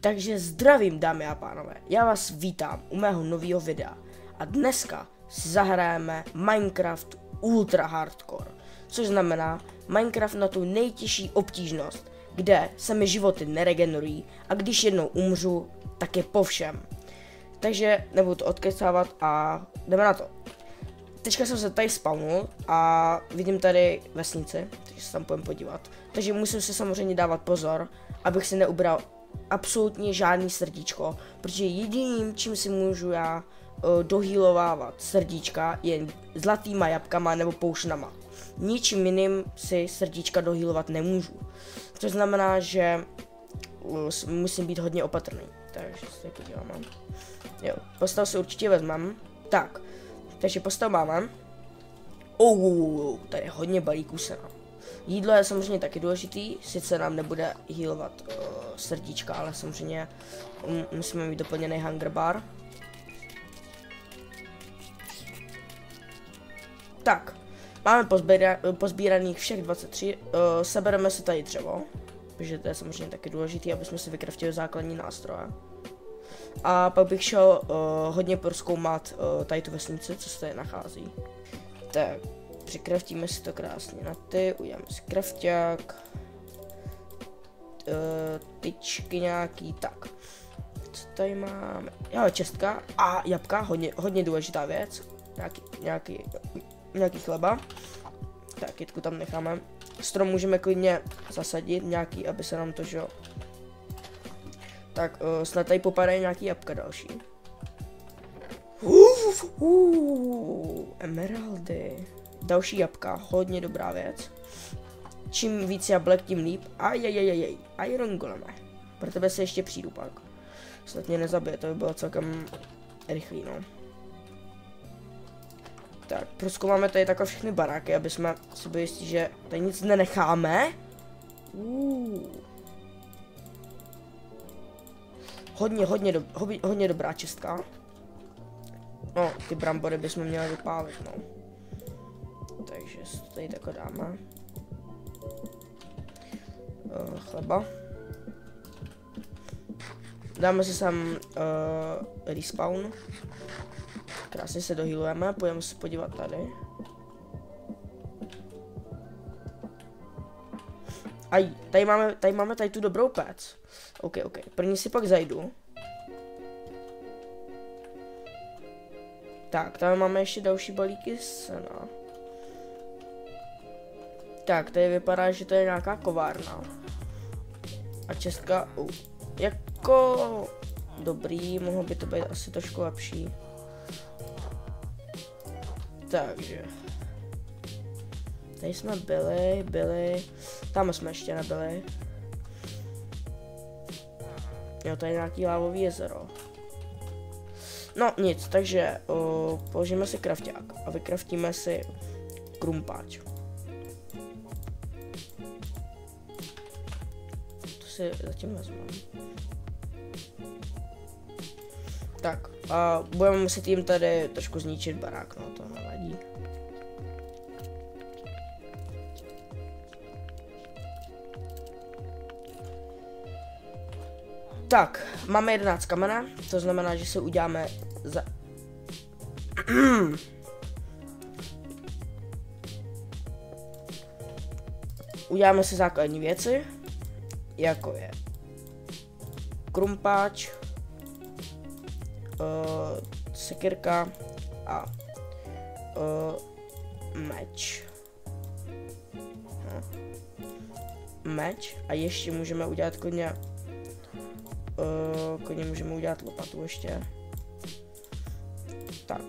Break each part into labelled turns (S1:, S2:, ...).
S1: Takže zdravím, dámy a pánové, já vás vítám u mého nového videa a dneska si zahrajeme Minecraft Ultra Hardcore, což znamená Minecraft na tu nejtěžší obtížnost, kde se mi životy neregenerují a když jednou umřu, tak je po všem. Takže nebudu to odkecávat a jdeme na to. Teďka jsem se tady spawnul a vidím tady vesnici, takže se tam půjdem podívat. Takže musím si samozřejmě dávat pozor, abych si neubral absolutně žádný srdíčko, protože jediným, čím si můžu já dohýlovávat srdíčka, je zlatýma jabkama nebo poušnama. Ničím jiným si srdíčka dohýlovat nemůžu. To znamená, že musím být hodně opatrný. Takže se podíváme. Jo, postav si určitě vezmem. Tak, takže postav máme. Tady je hodně balíků sena. Jídlo je samozřejmě taky důležitý, sice nám nebude healovat srdíčka, ale samozřejmě musíme mít doplněný hunger bar. Tak, máme pozbíraných všech 23, sebereme si tady dřevo, protože to je samozřejmě taky důležitý, aby jsme si vykraftili základní nástroje. A pak bych šel hodně prozkoumat tady tu vesnici, co se tady nachází. Tak, přikraftíme si to krásně na ty, uděláme si krafťák, tyčky nějaký, tak. Co tady máme? Jo, čestka a jabka, hodně důležitá věc, nějaký chleba. Tak, kytku tam necháme. Strom můžeme klidně zasadit, nějaký, aby se nám to, že jo. Tak, snad tady popadají nějaký jabka další. Emeraldy. Další jabka, hodně dobrá věc. Čím víc jablek, tím líp. Iron goleme. Pro tebe se ještě přijdu pak. Snad mě nezabije, to by bylo celkem rychlý, no. Tak, prozkoumáme tady takové všechny baráky, aby jsme si byli jistí, že tady nic nenecháme. Hodně dobrá čistka. No, ty brambory bychom měli vypálit, no. Takže si to tady takhle dáme. Chleba. Dáme si sem respawn. Krásně se dohýlujeme, půjdeme se podívat tady. Tady máme tu dobrou pec. OK. První si pak zajdu. Tak, tady máme ještě další balíky sena. Tak, tady vypadá, že to je nějaká kovárna. A čestka, jako dobrý, mohlo by to být asi trošku lepší. Takže tady jsme byli, tam jsme ještě nebyli. Jo, tady je nějaký lávový jezero. No nic, takže položíme si krafťák a vykraftíme si krumpáč. To si zatím vezmu. Tak, a budeme muset jim tady trošku zničit barák, no to nevadí. Tak, máme 11 kamene, to znamená, že se uděláme za... Uděláme si základní věci, jako je krumpáč, sekirka a meč. Meč a ještě můžeme udělat klidně můžeme udělat lopatu ještě. Tak,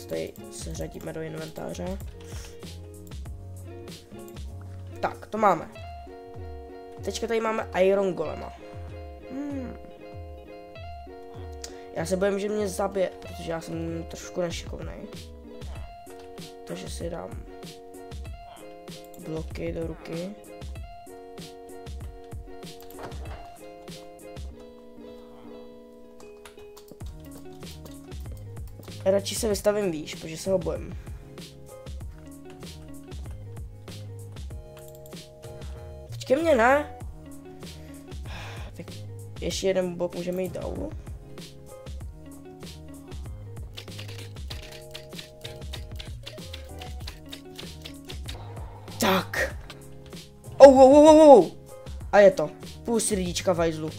S1: tady se řadíme do inventáře. Tak, to máme. Teďka tady máme Iron golema. Já se bojím, že mě zabije, protože já jsem trošku nešikovnej. Takže si dám bloky do ruky. Radši se vystavím výš, protože se ho bojím. Počkej mě, ne? Tak ještě jeden blok můžeme jít dolů. Tak. A je to. Půl srdíčka v hajzlu.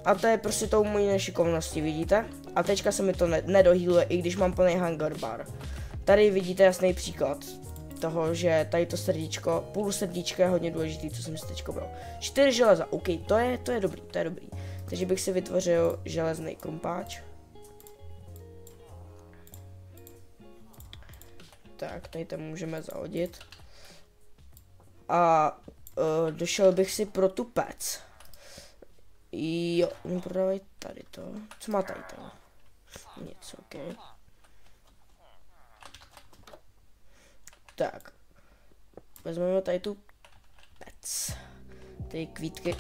S1: A to je prostě tou mojí nešikovností, vidíte? A teďka se mi to nedohýluje, i když mám plný hunger bar. Tady vidíte jasný příklad toho, že tady to srdíčko, půl srdíčka je hodně důležitý, co jsem si teďko bral. 4 železa, OK, to je dobrý, to je dobrý. Takže bych si vytvořil železný krumpáč. Tak, tady to můžeme zahodit. A došel bych si pro tu pec. Jo, oni prodávají tady to. Co má tady to? Nic, OK. Tak. Vezmeme tady tu pec. Ty kvítky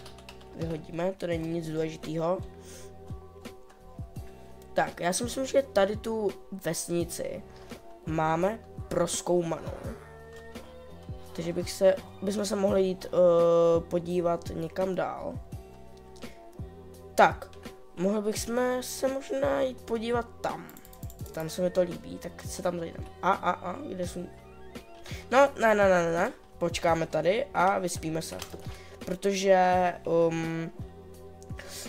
S1: vyhodíme, to není nic důležitého. Tak, já si myslím, že tady tu vesnici máme prozkoumanou. Takže bychom se mohli jít podívat někam dál. Tak, mohli bychom se možná jít podívat tam. Tam se mi to líbí, tak se tam zajdeme. Kde jsou? No, ne. Počkáme tady a vyspíme se. Protože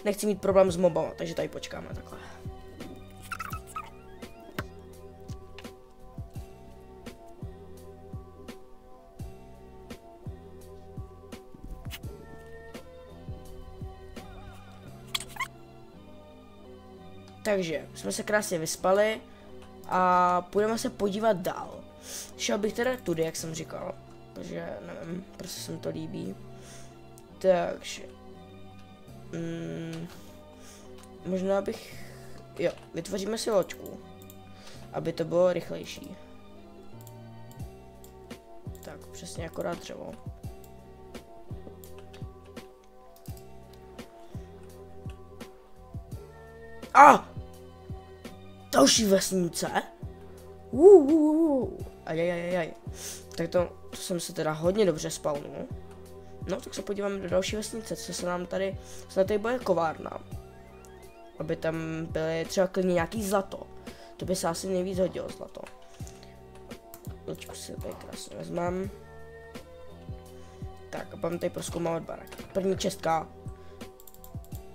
S1: nechci mít problém s mobama, takže tady počkáme takhle. Takže jsme se krásně vyspali a půjdeme se podívat dál. Šel bych teda tudy, jak jsem říkal, protože nevím, prostě se mi to líbí. Takže možná bych, jo, vytvoříme si loďku, aby to bylo rychlejší. Tak, přesně akorát dřevo. Další vesnice? Ajajajaj. Tak to jsem se teda hodně dobře spawnul. No, tak se podíváme do další vesnice, co se nám tady, tady bude kovárna. Aby tam byly třeba klidně nějaký zlato. To by se asi nejvíc hodilo zlato. Loďku si tady krásně vezmem. Tak a budeme tady prozkoumávat barák. První čestka.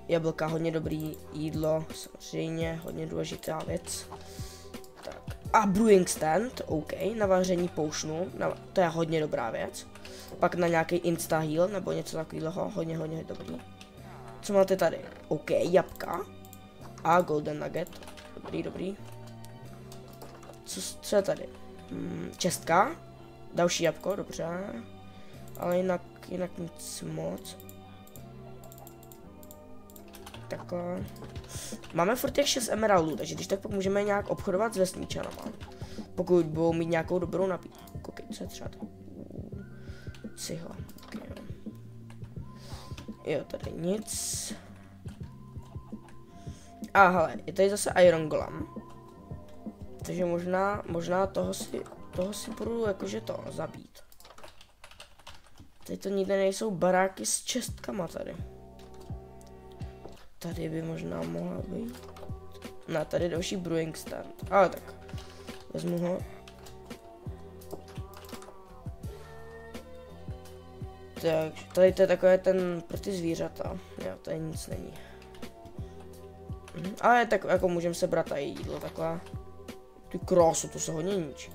S1: Jablka, hodně dobrý jídlo, samozřejmě, hodně důležitá věc. Tak. A brewing stand, OK, na vaření potionu, to je hodně dobrá věc. Pak na nějaký insta heal nebo něco takového, hodně dobrý. Co máte tady? OK, jabka a golden nugget, dobrý. Co je tady? Čestka, další jabko, dobře. Ale jinak nic moc. Takhle. Máme furt těch 6 emeraldů, takže když tak pak můžeme nějak obchodovat s vesničanama. Pokud budou mít nějakou dobrou nabídku. Okay, co je třeba to? Cihla. Okay. Jo, tady nic. A hele, je tady zase Iron Golem. Takže možná toho si budu jakože to zabít. Tady to nikde nejsou baráky s čestkama tady. Tady by možná mohla být. No, tady další brewing stand. Ale tak. Vezmu ho. Takže tady to je takové ten pro ty zvířata. Jo, tady nic není. Ale tak jako můžeme sebrat tady jídlo takhle. Ty krásu, to se hodně ničí.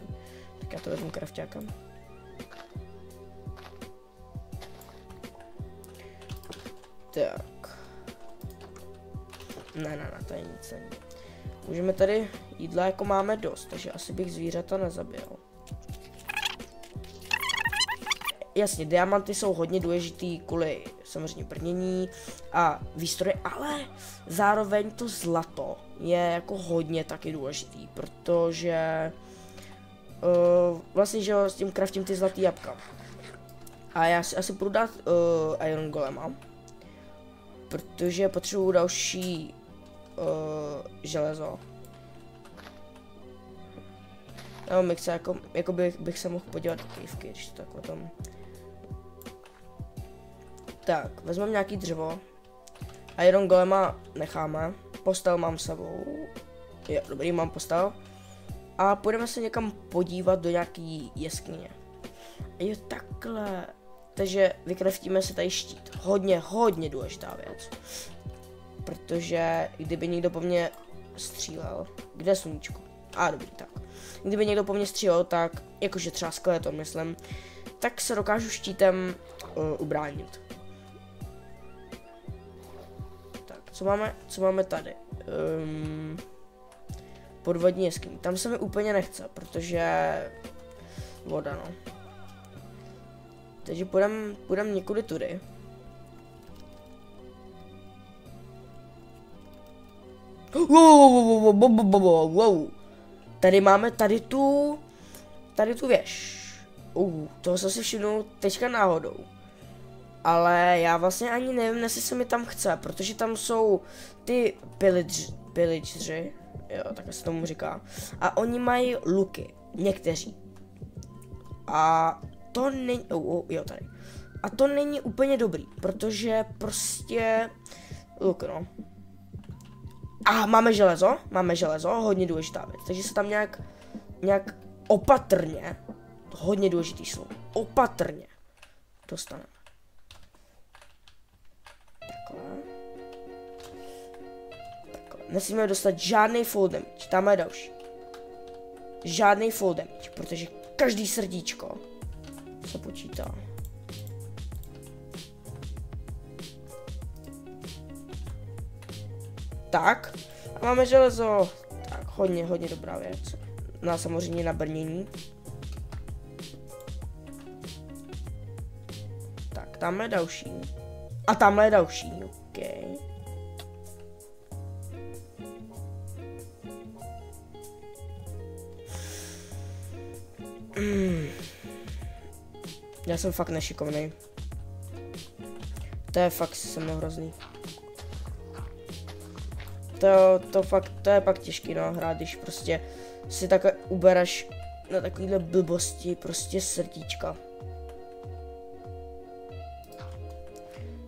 S1: Tak já to vezmu krafťákem. Tak. Ne, tady nic není. Můžeme tady jídla jako máme dost, takže asi bych zvířata nezabil. Jasně, diamanty jsou hodně důležitý kvůli samozřejmě brnění a výstroje, ale zároveň to zlato je jako hodně taky důležitý, protože vlastně, že s tím craftím ty zlatý jabka. A já si asi budu dát Iron Golema, protože potřebuju další železo. No, jako bych se mohl podívat do kývky, když to tak o tom. Tak, vezmeme nějaký dřevo. Iron Golema necháme. Postel mám sebou. Jo, dobrý, mám postel. A půjdeme se někam podívat do nějaký jeskyně. Jo, takhle. Takže vykreftíme si tady štít. Hodně důležitá věc. Protože kdyby někdo po mně střílel. Kde je sluníčko? Dobrý, tak. Kdyby někdo po mně střílel, tak, jakože třeba skeleton, myslím, tak se dokážu štítem ubránit. Tak, co máme tady? Podvodní jeskyně. Tam se mi úplně nechce, protože voda, no. Takže půjdem někudy tudy. Wow. Tady máme tady tu věž. Toho jsem si všimnul teďka náhodou. Ale já vlastně ani nevím, jestli se mi tam chce, protože tam jsou ty pillageři, jo, tak se tomu říká. A oni mají luky, někteří. A to není, jo, tady. A to není úplně dobrý, protože prostě luk, no. A máme železo, hodně důležitá věc, takže se tam nějak opatrně, hodně důležitý slovo, opatrně dostaneme. Takhle. Nesmíme dostat žádný fall damage, tam je další. Žádný fall damage, protože každý srdíčko se počítá. Tak, a máme železo. Tak, hodně dobrá věc. No samozřejmě na brnění. Tak, tam je další. A tamhle je další, ok. Já jsem fakt nešikovnej. To je fakt se mnou hrozný. To je pak těžký, no, hrát, když prostě si takhle ubereš na takovýhle blbosti, prostě srdíčka.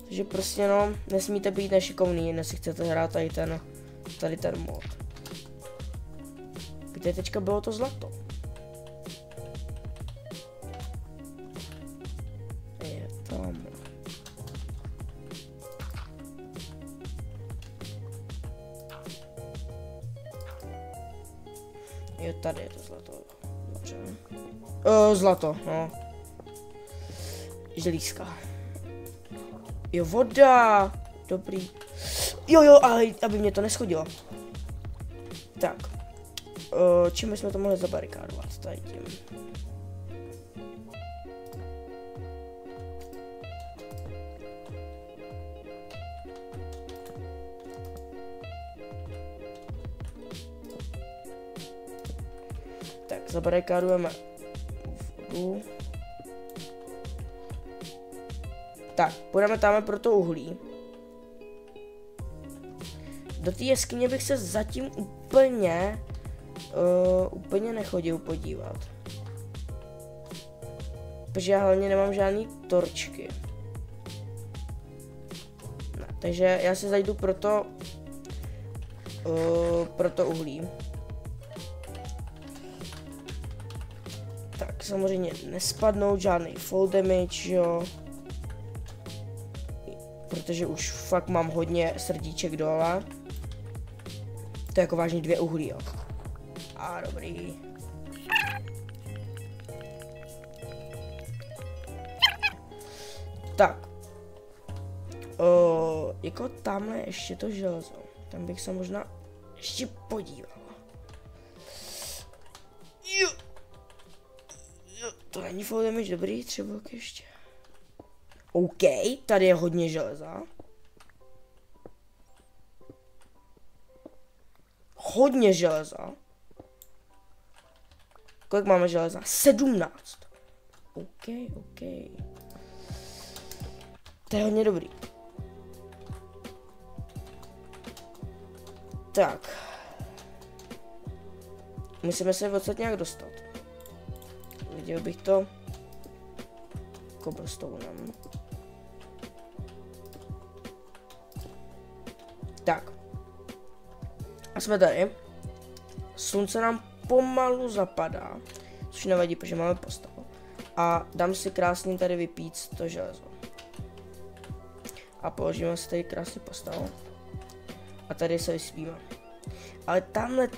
S1: Takže prostě, no, nesmíte být nešikovný, jestli chcete hrát tady ten mod. Kde teďka bylo to zlato? Je tam. Jo, tady je to zlato. Dobře. Zlato, no. Želízka. Jo, voda. Dobrý. Jo, ale aby mě to neschodilo. Tak. Čím jsme to mohli zabarikádovat? Tady tím. Tak, zabarikádujeme vodu. Tak, půjdeme tam pro to uhlí. Do té jeskyně bych se zatím úplně nechodil podívat. Protože já hlavně nemám žádný torčky. Ne, takže já se zajdu pro to uhlí. Tak samozřejmě nespadnout žádný fall damage, jo. Protože už fakt mám hodně srdíček dole. To je jako vážně 2 uhlí, jo. A dobrý. Tak. Jako tamhle ještě to železo. Tam bych se možná ještě podíval. Jo. To není fall damage, dobrý, třeba ještě. OK, tady je hodně železa. Hodně železa. Kolik máme železa? 17. OK. To je hodně dobrý. Tak. Musíme se odsud nějak dostat. Viděl bych to cobblestonem. A jsme tady. Slunce nám pomalu zapadá, což nevadí, protože máme postavu. A dám si krásně tady vypít to železo. A položíme si tady krásně postavu. A tady se vyspíme. Ale tamhle,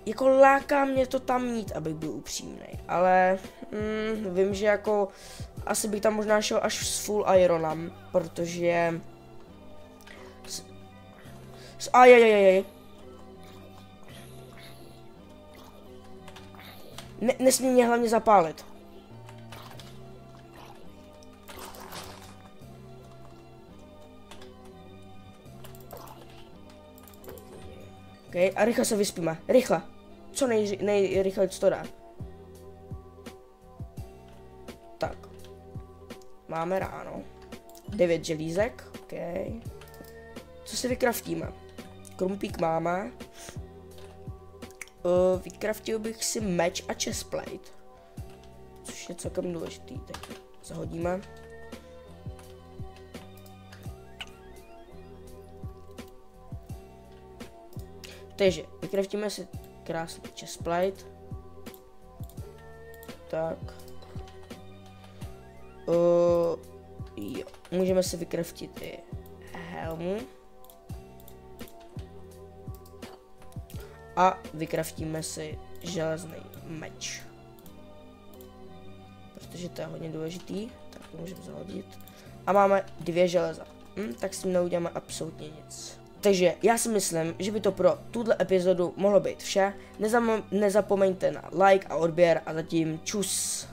S1: jako láká mě to tam mít, abych byl upřímný. Ale vím, že jako asi bych tam možná šel až s full ironem, protože... Ajajajajaj. Nesmí mě hlavně zapálit. Okay, a rychle se vyspíme. Rychle. Co nejrychleji to dá. Tak. Máme ráno. 9 želízek. OK. Co si vykraftíme? Krumpík máme. Vykraftil bych si meč a chestplate. Což je celkem důležitý. Tak zahodíme. Takže vykraftíme si krásný chestplate. Tak. Jo. Můžeme si vykraftit i helmu. A vykraftíme si železný meč. Protože to je hodně důležitý. Tak to můžeme zahodit. A máme 2 železa. Tak s tím neuděláme absolutně nic. Takže já si myslím, že by to pro tuhle epizodu mohlo být vše. Nezapomeňte na like a odběr a zatím čus.